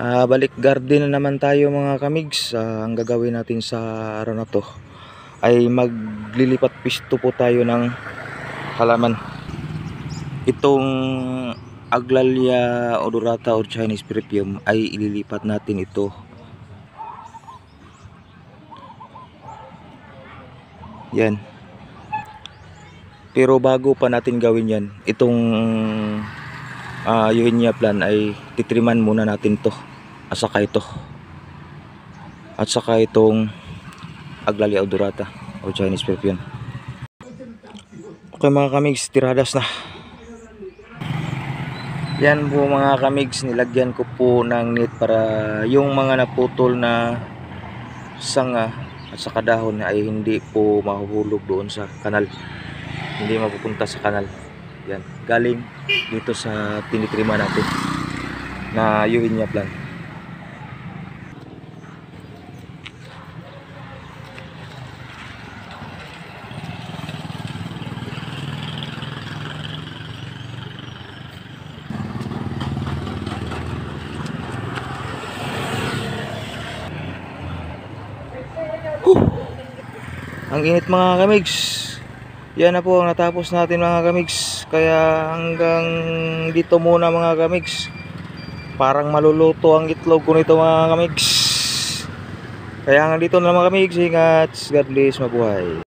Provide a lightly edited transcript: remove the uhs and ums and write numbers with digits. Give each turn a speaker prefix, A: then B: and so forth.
A: Balik garden na naman tayo mga kamigs. Ang gagawin natin sa araw na to ay maglilipat pisto po tayo ng halaman. Itong Aglalia odorata or Chinese perfume ay ililipat natin ito. Yan. Pero bago pa natin gawin yan, itong Eugenia plant ay titriman muna natin to, at saka ito, at saka itong Aglalia odorata o Chinese perfume. Okay mga kamigs, tiradas na yan po mga kamigs. Nilagyan ko po ng net para yung mga naputol na sanga at saka dahon ay hindi po mahuhulog doon sa kanal, hindi mapupunta sa kanal. Yan, galing dito sa tinitrima natin na Eugenia plant. Ang init mga kamigs. Yan na po ang natapos natin mga kamigs. Kaya hanggang dito muna mga kamigs. Parang maluluto ang itlog ko nito mga kamigs. Kaya hanggang dito na mga kamigs. Ingat, God bless, mabuhay.